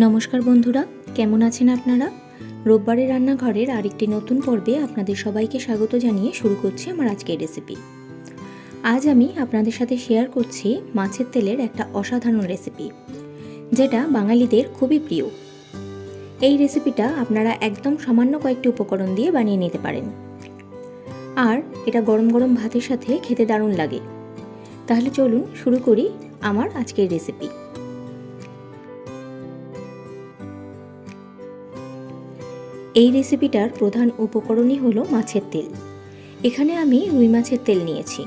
নমস্কার বন্ধুরা, কেমন আছেন আপনারা? রোববারের রান্নাঘরের আরেকটি নতুন পর্বে আপনাদের সবাইকে স্বাগত জানিয়ে শুরু করছি আমার আজকের রেসিপি। আজ আমি আপনাদের সাথে শেয়ার করছি মাছের তেলের একটা অসাধারণ রেসিপি, যেটা বাঙালিদের খুবই প্রিয়। এই রেসিপিটা আপনারা একদম সামান্য কয়েকটি উপকরণ দিয়ে বানিয়ে নিতে পারেন, আর এটা গরম গরম ভাতের সাথে খেতে দারুণ লাগে। তাহলে চলুন শুরু করি আমার আজকের রেসিপি। এই রেসিপিটার প্রধান উপকরণই হলো মাছের তেল। এখানে আমি রুই মাছের তেল নিয়েছি।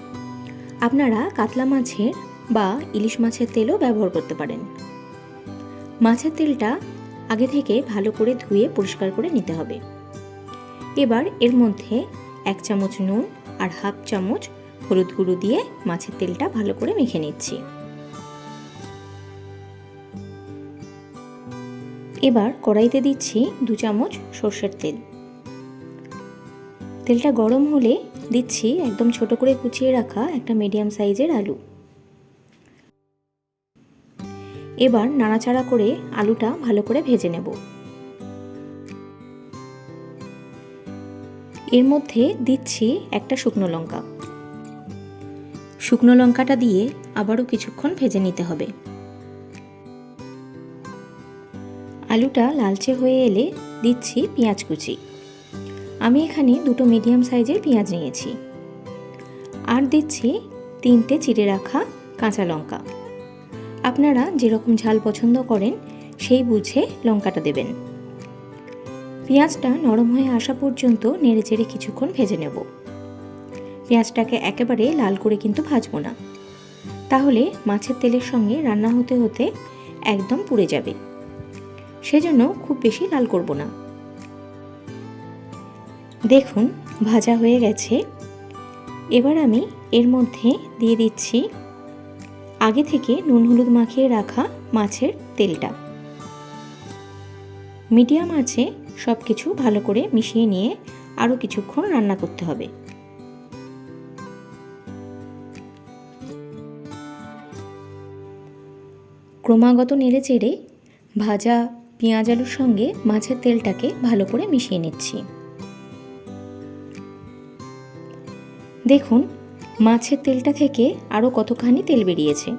আপনারা কাতলা মাছের বা ইলিশ মাছের তেলও ব্যবহার করতে পারেন। মাছের তেলটা আগে থেকে ভালো করে ধুয়ে পরিষ্কার করে নিতে হবে। এবার এর মধ্যে 1 চামচ নুন আর হাফ চামচ হলুদ গুঁড়ো দিয়ে মাছের তেলটা ভালো করে মেখে নিচ্ছি। এবার কড়াইতে দিচ্ছি 2 চামচ সর্ষের তেল। তেলটা গরম হলে দিচ্ছি একদম ছোট করে কুচিয়ে রাখা একটা মিডিয়াম সাইজের আলু। এবার নাড়াচাড়া করে আলুটা ভালো করে ভেজে নেব। এর মধ্যে দিচ্ছি একটা শুকনো লঙ্কা। শুকনো লঙ্কাটা দিয়ে আবারও কিছুক্ষণ ভেজে নিতে হবে। আলুটা লালচে হয়ে এলে দিচ্ছি পেঁয়াজ কুচি। আমি এখানে 2টো মিডিয়াম সাইজের পেঁয়াজ নিয়েছি। আর দিচ্ছি 3টে চিড়ে রাখা কাঁচা লঙ্কা। আপনারা যেরকম ঝাল পছন্দ করেন সেই বুঝে লঙ্কাটা দেবেন। পেঁয়াজটা নরম হয়ে আসা পর্যন্ত নেড়েচেড়ে কিছুক্ষণ ভেজে নেব। পেঁয়াজটাকে একেবারে লাল করে কিন্তু ভাজবো না, তাহলে মাছের তেলের সঙ্গে রান্না হতে হতে একদম পুড়ে যাবে। সেজন্য খুব বেশি লাল করব না। দেখুন ভাজা হয়ে গেছে। এবার আমি এর মধ্যে দিয়ে দিচ্ছি আগে থেকে নুন হলুদ মাখিয়ে রাখা মাছের তেলটা। মিডিয়াম আঁচে সব কিছু ভালো করে মিশিয়ে নিয়ে আরও কিছুক্ষণ রান্না করতে হবে। ক্রমাগত নেড়েচেড়ে ভাজা পেঁয়াজ আলুর সঙ্গে মাছের তেলটাকে ভালো করে মিশিয়ে নিচ্ছি। দেখুন মাছের তেলটা থেকে আরও কতখানি তেল বেরিয়েছে।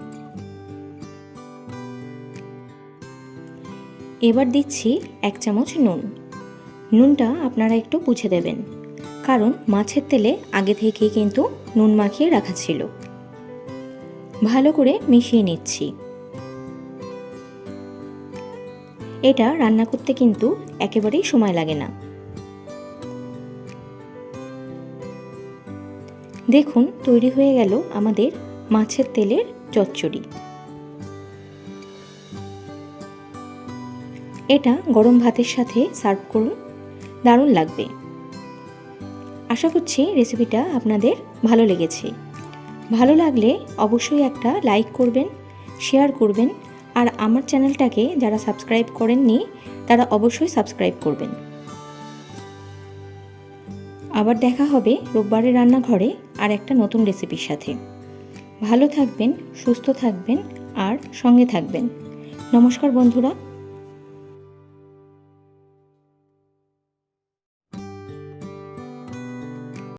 এবার দিচ্ছি 1 চামচ নুন। নুনটা আপনারা একটু বুঝে দেবেন, কারণ মাছের তেলে আগে থেকেই কিন্তু নুন মাখিয়ে রাখা ছিল। ভালো করে মিশিয়ে নিচ্ছি। এটা রান্না করতে কিন্তু একেবারেই সময় লাগে না। দেখুন তৈরি হয়ে গেল আমাদের মাছের তেলের চচ্চড়ি। এটা গরম ভাতের সাথে সার্ভ করুন, দারুণ লাগবে। আশা করছি রেসিপিটা আপনাদের ভালো লেগেছে। ভালো লাগলে অবশ্যই একটা লাইক করবেন, শেয়ার করবেন, আর আমার চ্যানেলটাকে যারা সাবস্ক্রাইব করেননি তারা অবশ্যই সাবস্ক্রাইব করবেন। আবার দেখা হবে রোববারের রান্নাঘরে আর একটা নতুন রেসিপির সাথে। ভালো থাকবেন, সুস্থ থাকবেন আর সঙ্গে থাকবেন। নমস্কার বন্ধুরা।